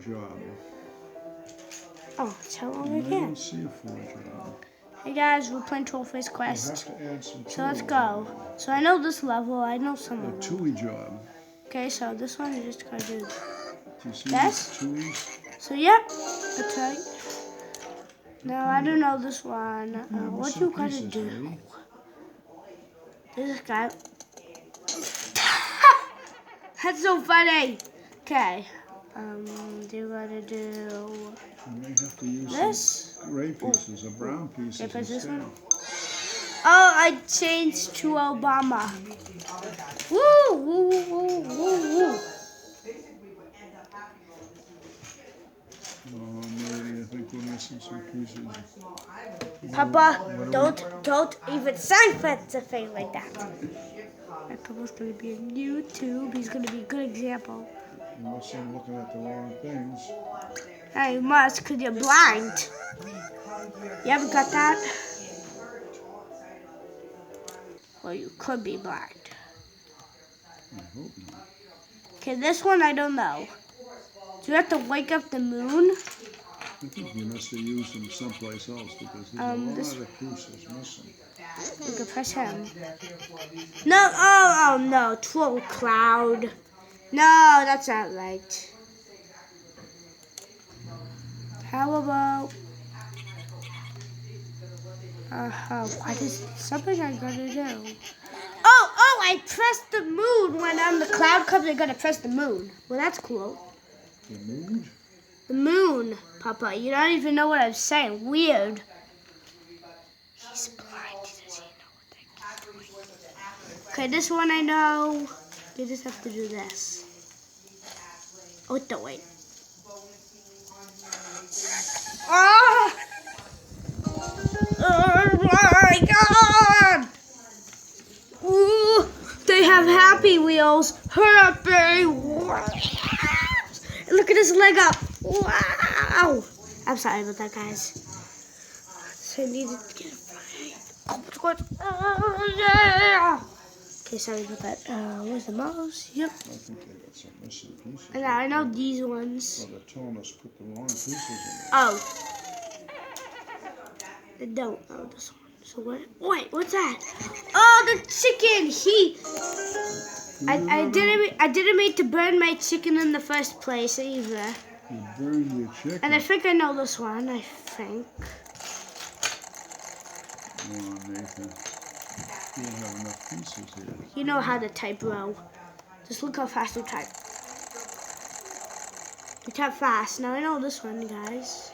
job. Oh, it's how long I again. don't see a 4 job. Hey guys, we're playing Trollface You Quest. have to add some So let's tools. go. So I know this level, I know some A of them. Tui job. Okay, so this one you just gotta do. Do you see Yes? these Tuis? So yep, that's right. Now I don't know this one. What you gotta do? Ready? This guy. That's so funny. Okay. You gotta do You may have to use this. some gray pieces or brown pieces Okay, press this instead. one. Oh, I changed to Obama. Woo, woo, woo, woo, woo. Oh, maybe I think we're missing some pieces. Papa, don't even say fancy thing like that. My Papa's gonna be on YouTube. He's gonna be a good example. Unless I'm looking at the wrong things. Hey, you must, cause you're blind. You ever got that? Well, you could be blind. I hope not. Okay, this one I don't know. Do you have to wake up the moon? I think you must have used them someplace else because there's a lot of the pieces missing. You can press him. No, oh no, Troll Cloud. No, that's not right. How about... what is something I gotta do? Oh, I pressed the moon. When the cloud comes, I gotta press the moon. Well, that's cool. The moon? The moon, Papa. You don't even know what I'm saying. Weird. He's blind. He doesn't know what they're doing. Okay, this one I know. You just have to do this. Oh, don't wait. Ah! Oh my God! Ooh, they have Happy Wheels. Happy Wheels. Look at his leg up. Wow. I'm sorry about that, guys. So I needed to get it right. Oh my God. Oh, yeah. Okay, sorry about that. Where's the mouse? Yep. I think they got some missing pieces. And I know these ones. Well, they're telling us put the wrong pieces in there. Oh. I don't know this one. So what? Wait, what's that? Oh, the chicken. I didn't mean to burn my chicken in the first place either. You burned your chicken. And I think I know this one. I think. Come on, Nathan. You don't have enough pieces here. You know how to type, bro. Just look how fast you type. You type fast. Now I know this one, guys.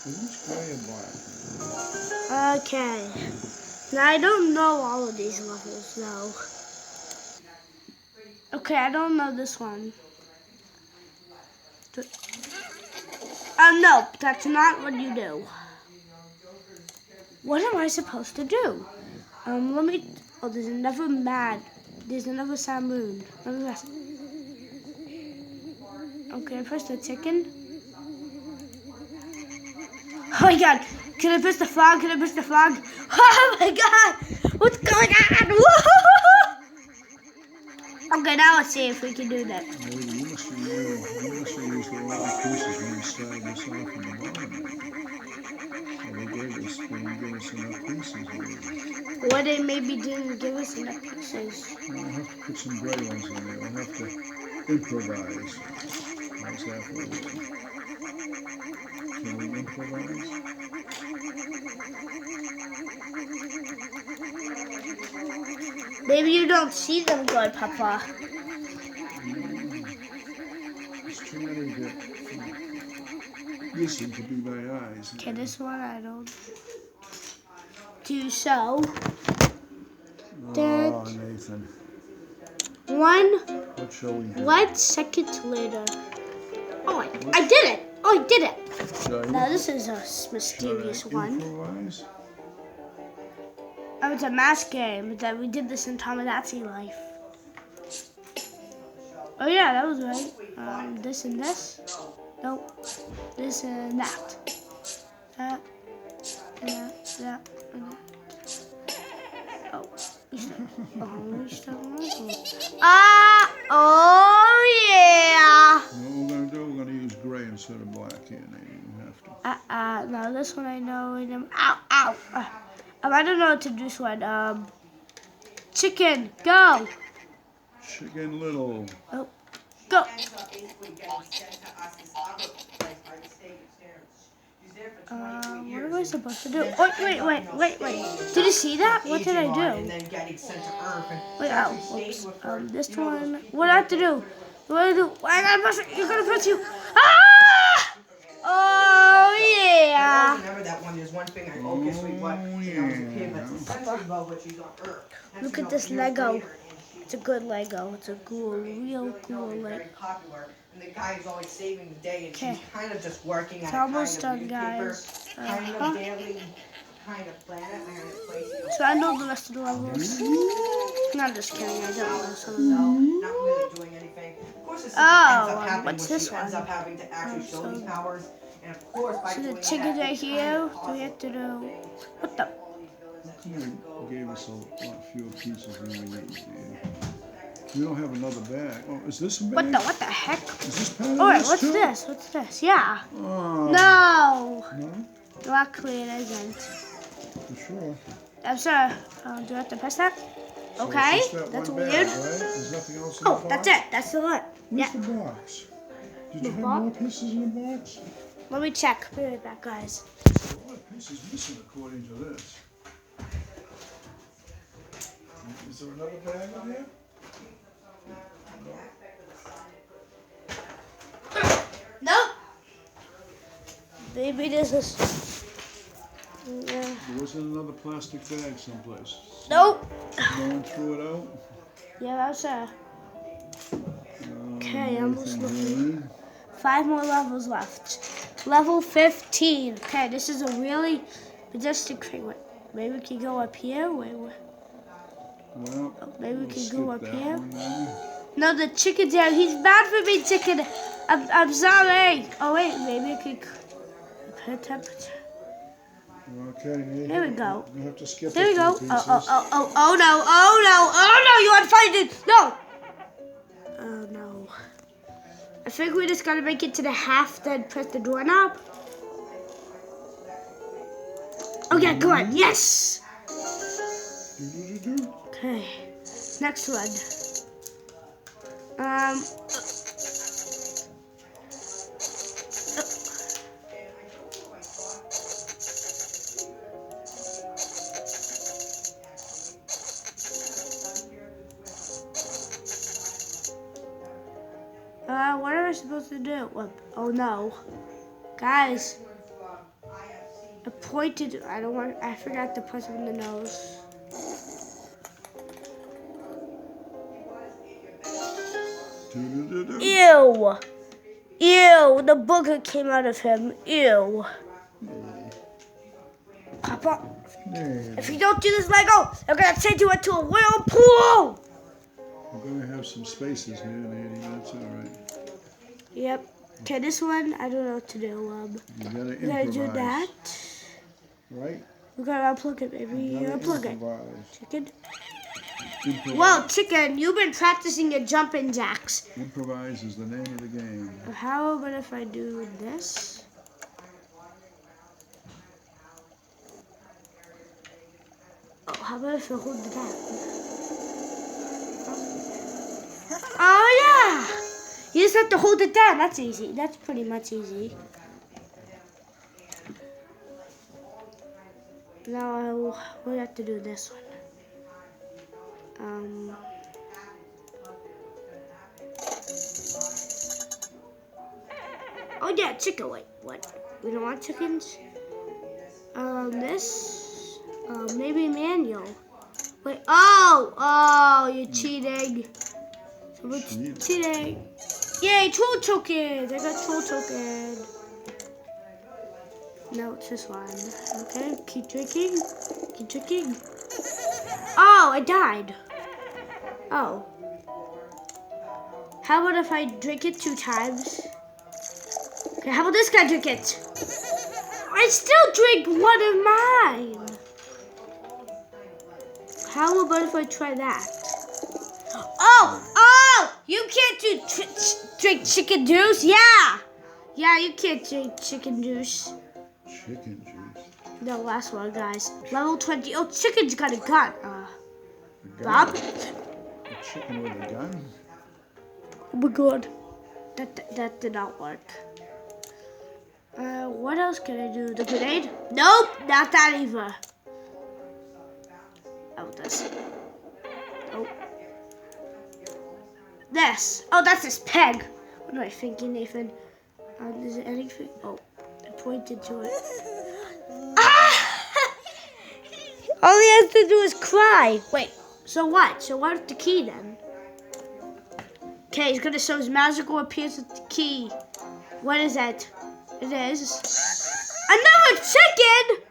Is this gray or black? Okay. Now I don't know all of these levels though. Okay, I don't know this one. Oh no, that's not what you do. What am I supposed to do? Let me. Oh, there's another Sun Moon. Okay, press the chicken. Oh my God! Can I press the frog? Can I press the frog? Oh my God! What's going on? Woo-hoo-hoo-hoo! Okay, now let's see if we can do that. Maybe you must have used the wrong pieces when you started this off in the bottom. And they didn't give us enough pieces here. Or they maybe didn't give us enough pieces. We'll have to put some gray ones in there. We'll have to improvise. How's that for you? Can we improvise? Maybe you don't see them good, Papa. There's too many that listen to be my eyes. Okay, this one I don't do so. Oh, Nathan. What shall we do? 1 second later. Oh, I did it! Oh, I did it! Now this is a mysterious one. Improvise? Oh, it's a mask game that we did this in Tomodachi Life. Oh yeah, that was right. This and this. Nope. This and that. That. And that. That. And that. Oh. We start. Oh, we start. Ah! Oh yeah! No, this one I know. Ow, ow. I don't know what to do this one. Chicken, go. Chicken Little. Oh, go. What am I supposed to do? Wait. Did you see that? What did I do? Wait, oops. This one. What do I have to do? What do I do? I gotta push it. You're gonna push you. Ah! Oh, yeah. Remember that one? There's one thing I focused with what when I was a kid, but it's essentially about what she's on Earth. Look at this Lego. It's a good Lego. It's a cool, real cool Lego. Popular, and the guy is always saving the day, and Okay. she's kind of just working at It's a almost kind done, of guys. kind of daily kind of planet, kind of place. So I know the rest of the levels. No, I'm just kidding. I don't know some of them. So, not really doing anything. Of course, this ends Oh, up happening what's when this she ends one? up having to actually show these powers, and of course, by So doing the chicken that, right it here. kind of Do we have to do? What the? You gave us a lot fewer pieces than we usually do. We don't have another bag. Oh, is this a bag? What the heck? Is this part of Alright, this what's too? this? What's this? Yeah. Oh, No. No? Luckily it isn't. For sure. I'm sorry. Do I have to press that? So Okay. it's just that That's one bag, weird. right? There's nothing else in Oh, the box? that's it. That's the one. Where's Yeah. the box? Did you The have box? more pieces in the box? Let me check. Be right back, guys. There's a lot of pieces missing according to this. Is there another bag in here? Nope. Maybe this is. Yeah. There wasn't another plastic bag someplace. Nope. No one threw it out? Yeah, that's Okay, almost anything looking. green? 5 more levels left. Level 15. Okay, this is a really majestic thing. Wait, maybe we can go up here. Well, Maybe we we'll can skip go up that here. one then. No, the chicken's there. He's bad for me, chicken. I'm sorry. Oh wait, maybe I could put a temperature. Okay, now There we go. You have to skip There we a go. few Oh pieces. no! You want to find it? No. Oh no. I think we just gotta make it to the half, then press the doorknob. Okay, come on. Yes. Do-do-do-do. Okay. Next one. What am I supposed to do? Oh no. Guys. I pointed. I forgot to punch him in the nose. Do-do-do-do. Ew. Ew. The booger came out of him. Ew. Papa, There. if you don't do this Lego, I'm gonna send you into a whirlpool. We're going to have some spaces here, Nanny. That's all right. Yep. Okay, this one, I don't know what to do. You got to We improvise. gotta do that. Right? We gotta unplug it, baby. You gotta Unplug it. improvise. Chicken. Improvise. Whoa, chicken, you've been practicing your jumping jacks. Improvise is the name of the game. How about if I do this? Oh, how about if I hold the back? Oh, yeah! You just have to hold it down. That's easy. That's pretty much easy. Now, we have to do this one. Oh yeah, chicken. Wait, what? We don't want chickens? This? Maybe manual. Wait, oh, you're cheating. So we're cheating. Yay, troll token. I got troll token. No, it's this one. Okay, keep drinking. Keep drinking. Oh, I died. Oh. How about if I drink it 2 times? Okay, how about this guy drink it? I still drink one of mine. How about if I try that? Oh, you can't drink chicken juice? Yeah. Yeah, you can't drink chicken juice. chicken juice. The last one, guys. Level 20. Oh, chicken's got a gun. A Bob? gun? A chicken with a gun? Oh my god. That did not work. What else can I do? The grenade? Nope, not that either. Oh, this. Oh. This. Oh, that's his peg. What am I thinking, Nathan? Is it anything? Oh, I pointed to it. Ah! All he has to do is cry. Wait, so what? So what's the key then? Okay, he's gonna show his magical appears with the key. What is it? It is another chicken!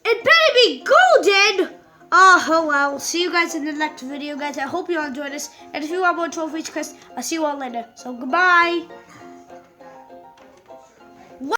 It better be golden! Oh well, see you guys in the next video, guys. I hope you all enjoyed this. And if you want more trophies, Chris, I'll see you all later. So goodbye!